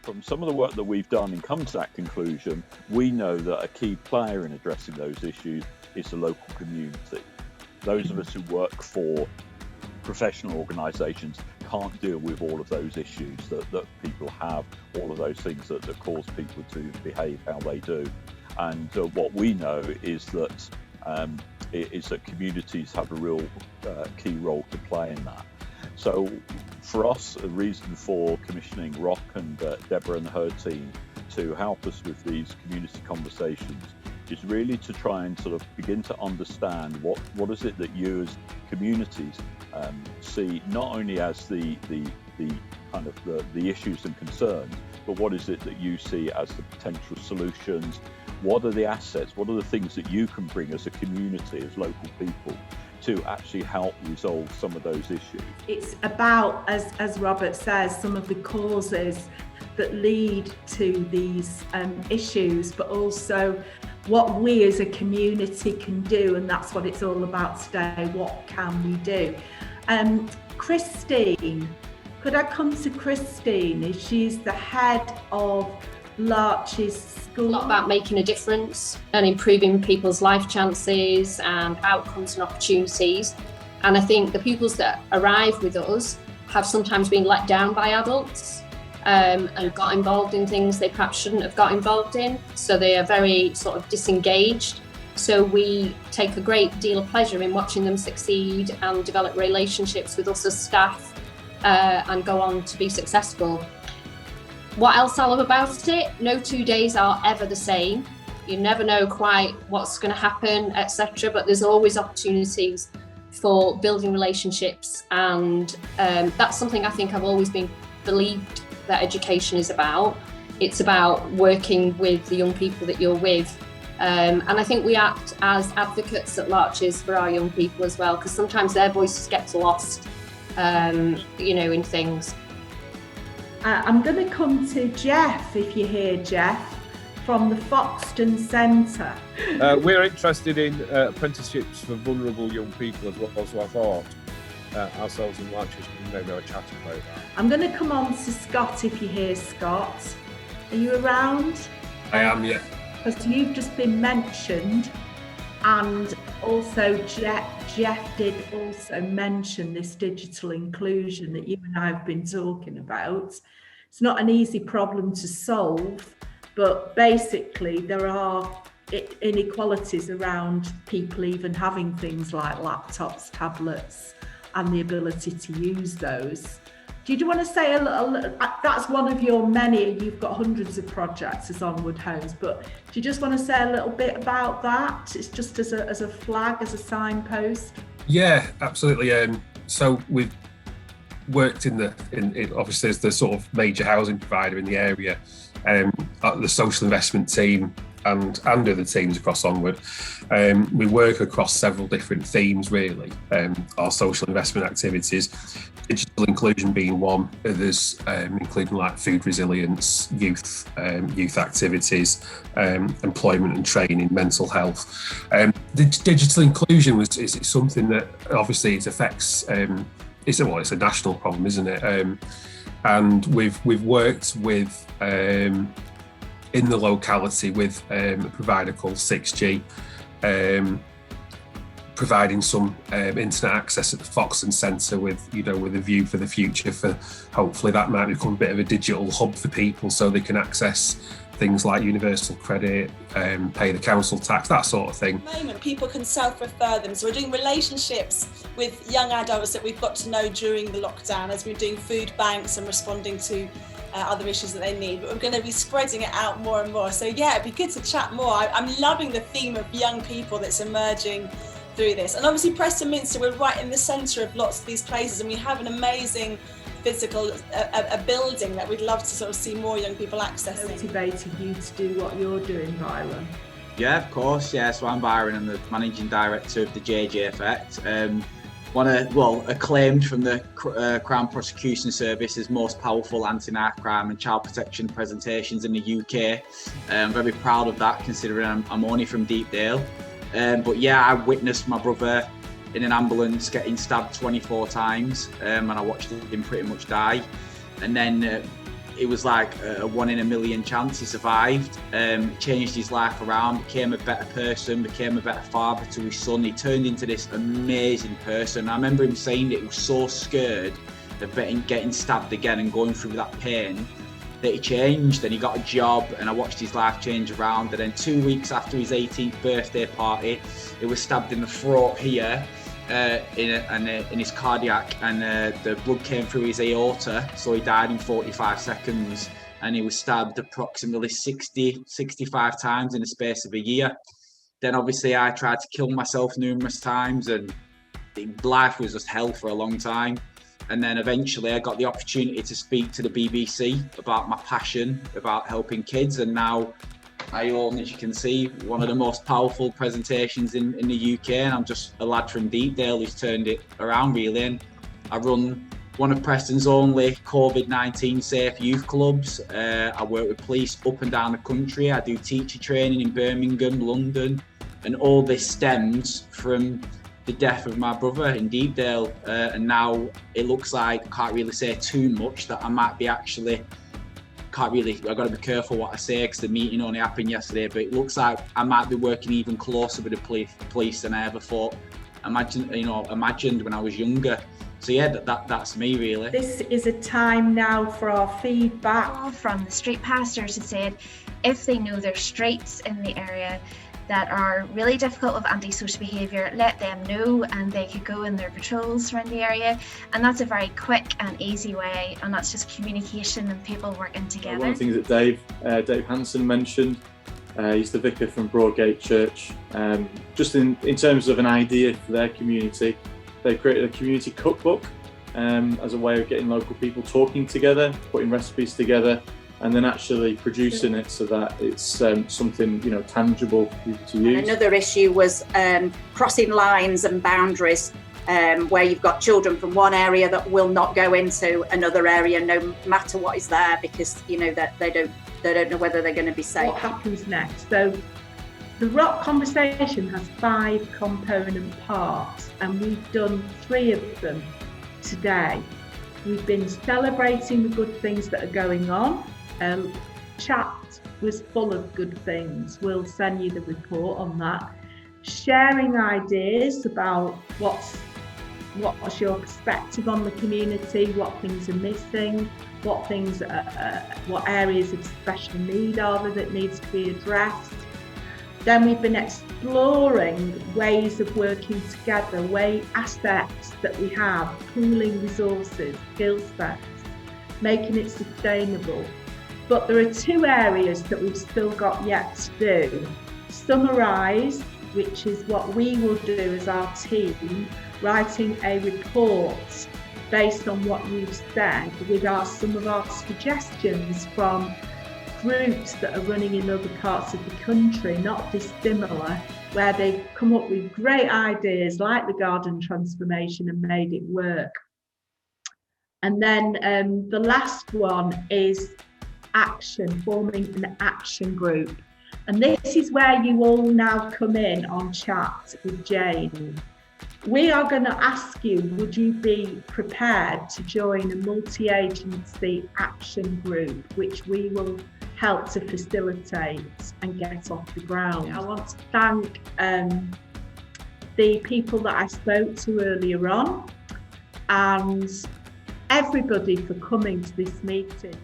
from some of the work that we've done and come to that conclusion, we know that a key player in addressing those issues is the local community. Those of us who work for professional organisations can't deal with all of those issues that people have, all of those things that cause people to behave how they do. And what we know is that communities have a real key role to play in that. So for us, a reason for commissioning ROC and Deborah and her team to help us with these community conversations is really to try and sort of begin to understand what is it that you as communities see not only as the kind of the issues and concerns, but what is it that you see as the potential solutions? What are the assets? What are the things that you can bring as a community, as local people, to actually help resolve some of those issues? It's about, as Robert says, some of the causes that lead to these issues, but also what we as a community can do, and that's what it's all about today. What can we do? Christine, could I come to Christine? She's the head of Larches School. A lot about making a difference and improving people's life chances and outcomes and opportunities. And I think the pupils that arrive with us have sometimes been let down by adults and got involved in things they perhaps shouldn't have got involved in. So they are very sort of disengaged. So we take a great deal of pleasure in watching them succeed and develop relationships with us as staff and go on to be successful. What else I love about it? No 2 days are ever the same. You never know quite what's going to happen, etc. But there's always opportunities for building relationships, and that's something I think I've always believed that education is about. It's about working with the young people that you're with, and I think we act as advocates at Larches for our young people as well, because sometimes their voices get lost, in things. I'm going to come to Jeff, if you're here, Jeff, from the Foxton Centre. We're interested in apprenticeships for vulnerable young people as well, so I thought ourselves in Lancashire can maybe have a chat about that. I'm going to come on to Scott, if you're here, Scott. Are you around? I am, yeah. Because you've just been mentioned, and also Jeff did also mention this digital inclusion that you and I have been talking about. It's not an easy problem to solve, but basically there are inequalities around people even having things like laptops, tablets, and the ability to use those. Do you want to say a little, that's one of your many, you've got hundreds of projects as Onward Homes, but do you just want to say a little bit about that? It's just as a flag, as a signpost. Yeah, absolutely. So we've worked in obviously as the sort of major housing provider in the area, the social investment team and other teams across Onward. We work across several different themes really, our social investment activities, digital inclusion being one, others including like food resilience, youth activities, employment and training, mental health. The digital inclusion is something that obviously it affects, it's a national problem, isn't it? And we've worked with in the locality with a provider called 6G, providing some internet access at the Foxton Centre with a view for the future, for hopefully that might become a bit of a digital hub for people so they can access things like universal credit, pay the council tax, that sort of thing. At the moment, people can self-refer them. So we're doing relationships with young adults that we've got to know during the lockdown as we're doing food banks and responding to other issues that they need, but we're going to be spreading it out more and more. So yeah, it'd be good to chat more. I'm loving the theme of young people that's emerging through this. And obviously Preston Minster, we're right in the centre of lots of these places, and we have an amazing physical a building that we'd love to sort of see more young people accessing. Motivated you to do what you're doing, Byron? Yeah, of course, yeah. So I'm Byron, I'm the Managing Director of the JJ Effect. Acclaimed from the Crown Prosecution Service as most powerful anti-knife crime and child protection presentations in the UK. I'm very proud of that, considering I'm only from Deepdale. But yeah, I witnessed my brother in an ambulance getting stabbed 24 times, and I watched him pretty much die. And then it was like a 1 in a million chance. He survived, changed his life around, became a better person, became a better father to his son. He turned into this amazing person. I remember him saying that he was so scared of getting stabbed again and going through that pain that he changed, and he got a job, and I watched his life change around. And then 2 weeks after his 18th birthday party, he was stabbed in the throat here, in his cardiac, and the blood came through his aorta, so he died in 45 seconds. And he was stabbed approximately 65 times in the space of a year. Then obviously I tried to kill myself numerous times, and life was just hell for a long time. And then eventually I got the opportunity to speak to the BBC about my passion about helping kids. And now I own, as you can see, one of the most powerful presentations in the UK. And I'm just a lad from Deepdale who's turned it around, really. And I run one of Preston's only COVID-19 safe youth clubs. I work with police up and down the country. I do teacher training in Birmingham, London. And all this stems from the death of my brother in Deepdale, and now it looks like I can't really say too much, that I might be actually I've got to be careful what I say because the meeting only happened yesterday, but it looks like I might be working even closer with the police than I ever imagined when I was younger. So yeah, that's me really. This is a time now for our feedback. From the street pastors who said if they know there's streets in the area that are really difficult with antisocial behaviour, let them know, and they could go in their patrols around the area. And that's a very quick and easy way, and that's just communication and people working together. One of the things that Dave Hanson mentioned, he's the vicar from Broadgate Church. Just in terms of an idea for their community, they created a community cookbook as a way of getting local people talking together, putting recipes together, and then actually producing it so that it's something tangible for people to use. And another issue was crossing lines and boundaries, where you've got children from one area that will not go into another area no matter what is there, because that they don't know whether they're going to be safe. What happens next? So the ROC Conversation has 5 component parts, and we've done 3 of them today. We've been celebrating the good things that are going on. Chat was full of good things. We'll send you the report on that. Sharing ideas about what's your perspective on the community, what things are missing, what areas of special need are there that needs to be addressed. Then we've been exploring ways of working together, assets that we have, pooling resources, skill sets, making it sustainable. But there are 2 areas that we've still got yet to do. Summarise, which is what we will do as our team, writing a report based on what you've said with some of our suggestions from groups that are running in other parts of the country, not dissimilar, where they've come up with great ideas like the garden transformation and made it work. And then the last one is action, forming an action group. And this is where you all now come in on chat with Jane. We are going to ask you, would you be prepared to join a multi-agency action group, which we will help to facilitate and get off the ground. I want to thank the people that I spoke to earlier on and everybody for coming to this meeting.